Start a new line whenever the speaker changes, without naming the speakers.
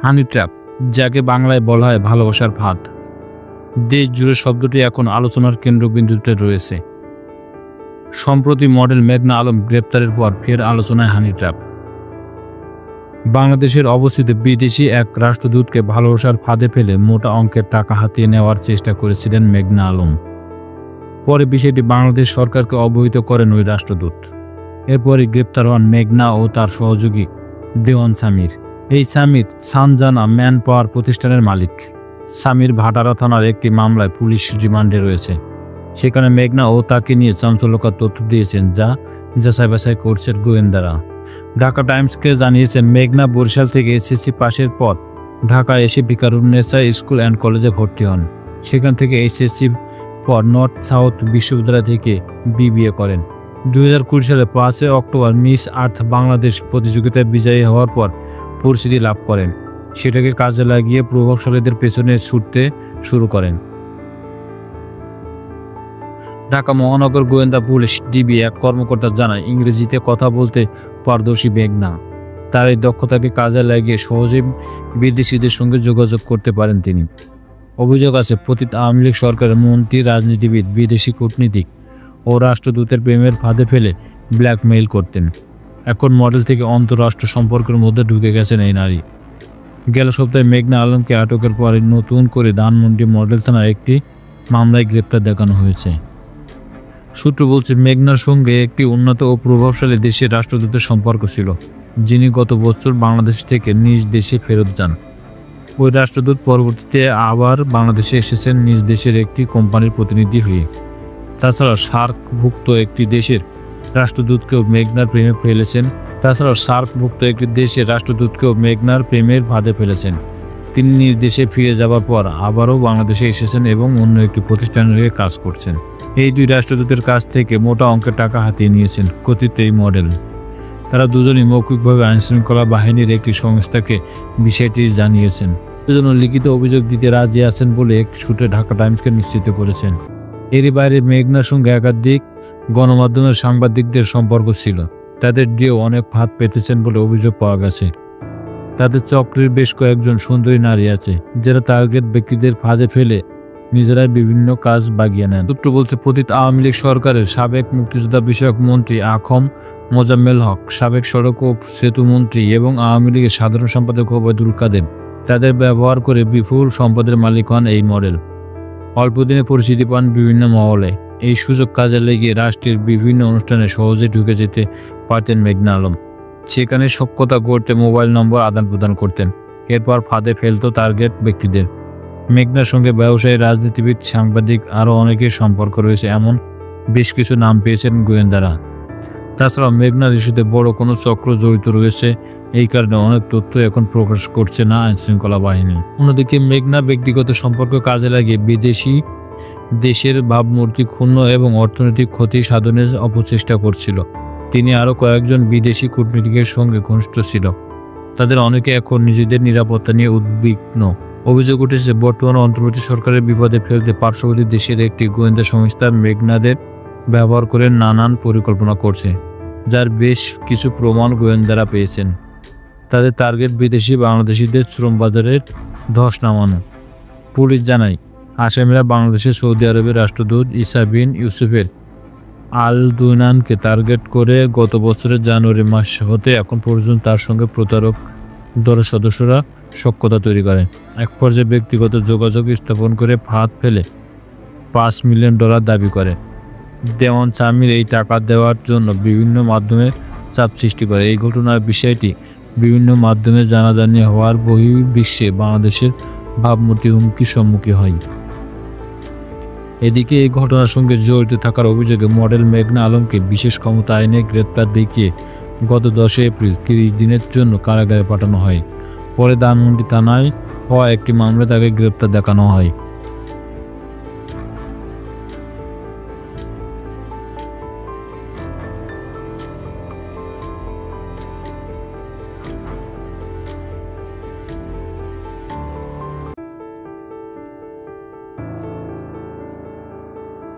হানি trap, যাকে বাংলায় বলা হয় ভালোবাসার ফাঁদ, দেশ জুড়ে শব্দটি এখন আলোচনার কেন্দ্রবিন্দুতে রয়েছে। সম্প্রতি মডেল মেঘনা আলম গ্রেপ্তারের পর ফের আলোচনায় হানি ট্র্যাপ। বাংলাদেশের অবস্থিত বিদেশি এক রাষ্ট্রদূতকে ভালোবাসার ফাঁদে ফেলে মোটা অঙ্কের টাকা হাতিয়ে নেওয়ার চেষ্টা করেছিলেন মেঘনা আলম। পরে বিষয়টি বাংলাদেশ সরকারকে অবহিত করেন ওই রাষ্ট্রদূত। এরপরই গ্রেপ্তার হন মেঘনা ও তার সহযোগী দেওয়ান সামির। এই সামির সানজানা ম্যান পাওয়ার প্রতিষ্ঠানের মালিক। সামির ভাটারা থানার একটি মামলায় পুলিশ রিমান্ডে রয়েছে। সেখানে মেঘনা ও তাকে নিয়ে চাঞ্চল্যকর তথ্য দিয়েছেন, যা যাচাই বাছাই করছেন গোয়েন্দারা। ঢাকা টাইমসকে জানিয়েছেন, মেঘনা বরিশাল থেকে এসএসসি পাশের পর ঢাকায় এসে ভিকারুন্নেসা স্কুল অ্যান্ড কলেজে ভর্তি হন। সেখান থেকে এইচএসসি পর নর্থ সাউথ বিশ্ববিদ্যালয় থেকে বিবিএ করেন। 2020 সালে 5 অক্টোবর মিস আর্থ বাংলাদেশ প্রতিযোগিতায় বিজয়ী হওয়ার পর পরিচিতি লাভ করেন। সেটাকে কাজে লাগিয়ে প্রভাবশালীদের পেছনে ছুটতে শুরু করেন। ঢাকা মহানগর গোয়েন্দা পুলিশ ডিবি এক কর্মকর্তা জানায়, ইংরেজিতে কথা বলতে পারদর্শী মেঘনা। তার এই দক্ষতাকে কাজে লাগিয়ে সহজেই বিদেশিদের সঙ্গে যোগাযোগ করতে পারেন তিনি। অভিযোগ আছে, পতিত আওয়ামী লীগ সরকারের মন্ত্রী, রাজনীতিবিদ, বিদেশি কূটনীতিক ও রাষ্ট্রদূতের প্রেমের ফাঁদে ফেলে ব্ল্যাকমেইল করতেন। এখন মডেল থেকে অন্তরাষ্ট্র সম্পর্কের মধ্যে ঢুকে গেছেন এই নারী। গেল সপ্তাহে মেঘনা আলমকে আটকের পরে নতুন করে ধানমন্ডি মডেল থানার একটি মামলায় গ্রেপ্তার দেখানো হয়েছে। সূত্র বলছে, মেঘনার সঙ্গে একটি উন্নত ও প্রভাবশালী দেশের রাষ্ট্রদূতের সম্পর্ক ছিল, যিনি গত বছর বাংলাদেশ থেকে নিজ দেশে ফেরত যান। ওই রাষ্ট্রদূত পরবর্তীতে আবার বাংলাদেশে এসেছেন নিজ দেশের একটি কোম্পানির প্রতিনিধি হয়ে। তাছাড়াও সার্কভুক্ত একটি দেশের রাষ্ট্রদূতকেও মেঘনার প্রেমের ফাঁদে ফেলেছেন। তিনি নিজ দেশে ফিরে যাওয়ার পর আবারও বাংলাদেশে এসেছেন এবং অন্য একটি প্রতিষ্ঠানের হয়ে কাজ করছেন। এই দুই রাষ্ট্রদূতের কাছ থেকে মোটা অঙ্কের টাকা হাতিয়ে নিয়েছেন কথিত এই মডেল। তারা দুজনই মৌখিকভাবে আইনশৃঙ্খলা বাহিনীর একটি সংস্থাকে বিষয়টি জানিয়েছেন। দুজনও লিখিত অভিযোগ দিতে রাজি আছেন বলে এক সূত্রে ঢাকা টাইমসকে নিশ্চিত করেছেন। এরই বাইরে মেঘনার সঙ্গে একাধিক গণমাধ্যমের সাংবাদিকদের সম্পর্ক ছিল। তাদের দিয়েও অনেক ফাঁদ পেতেছেন বলে অভিযোগ পাওয়া গেছে। তাদের চক্রের বেশ কয়েকজন সুন্দরী নারী আছে, যারা টার্গেট ব্যক্তিদের ফাঁদে ফেলে নিজেরাই বিভিন্ন কাজ বাগিয়ে নেন। সূত্র বলছে, পতিত আওয়ামী লীগ সরকারের সাবেক মুক্তিযোদ্ধা বিষয়ক মন্ত্রী আখম মোজাম্মেল হক, সাবেক সড়ক ও সেতু মন্ত্রী এবং আওয়ামী লীগের সাধারণ সম্পাদক ওবায়দুল কাদের তাদের ব্যবহার করে বিপুল সম্পদের মালিক হন এই মডেল। অল্প দিনে পরিচিতি পান বিভিন্ন মহলে। এই সুযোগ কাজে লেগে রাষ্ট্রের বিভিন্ন অনুষ্ঠানে সহজে ঢুকে যেতে পারতেন মেঘনা আলম। সেখানে সখ্যতা গড়তে মোবাইল নম্বর আদান প্রদান করতেন। এরপর ফাঁদে ফেলত টার্গেট ব্যক্তিদের। মেঘনার সঙ্গে ব্যবসায়ী, রাজনীতিবিদ, সাংবাদিক আরও অনেকের সম্পর্ক রয়েছে, এমন বেশ কিছু নাম পেয়েছেন গোয়েন্দারা। তাছাড়াও মেঘনার ইস্যুতে বড় কোনো চক্র জড়িত রয়েছে। এই কারণে অনেক তথ্য এখন প্রকাশ করছে না আইনশৃঙ্খলা বাহিনী। অন্যদিকে মেঘনা ব্যক্তিগত সম্পর্ক কাজে লাগিয়ে বিদেশি দেশের ভাবমূর্তি ক্ষুণ্ণ এবং অর্থনৈতিক ক্ষতি সাধনের অপচেষ্টা করছিল। তিনি আরও কয়েকজন বিদেশি কূটনীতিকের সঙ্গে ঘনিষ্ঠ ছিল। তাদের অনেকে এখন নিজেদের নিরাপত্তা নিয়ে উদ্বিগ্ন। অভিযোগ উঠেছে, বর্তমানে অন্তর্বর্তী সরকারের বিপদে ফেলতে পার্শ্ববর্তী দেশের একটি গোয়েন্দা সংস্থা মেঘনাদের ব্যবহার করে নানান পরিকল্পনা করছে, যার বেশ কিছু প্রমাণ গোয়েন্দারা পেয়েছেন। তাদের টার্গেট বিদেশি বাংলাদেশিদের শ্রম বাজারের ধস নামানো। পুলিশ জানায়, আসামিরা বাংলাদেশের সৌদি আরবের রাষ্ট্রদূত ইসা বিন ইউসুফের আল দুইনানকে টার্গেট করে গত বছরের জানুয়ারি মাস হতে এখন পর্যন্ত তার সঙ্গে প্রতারক দলের সদস্যরা সখ্যতা তৈরি করে। এক পর্যায়ে ব্যক্তিগত যোগাযোগ স্থাপন করে ফাঁদ ফেলে $5 মিলিয়ন দাবি করে। দেওয়ান সামির এই টাকা দেওয়ার জন্য বিভিন্ন মাধ্যমে চাপ সৃষ্টি করে। এই ঘটনার বিষয়টি বিভিন্ন মাধ্যমে জানাজানি হওয়ার বহির্বিশ্বে বাংলাদেশের ভাবমূর্তি হুমকির সম্মুখীন হয়। এদিকে এই ঘটনার সঙ্গে জড়িত থাকার অভিযোগে মডেল মেঘনা আলমকে বিশেষ ক্ষমতা আইনে গ্রেপ্তার দেখিয়ে গত 10 এপ্রিল 30 দিনের জন্য কারাগারে পাঠানো হয়। পরে ধানমন্ডি থানায় হওয়া একটি মামলায় তাকে গ্রেপ্তার দেখানো হয়।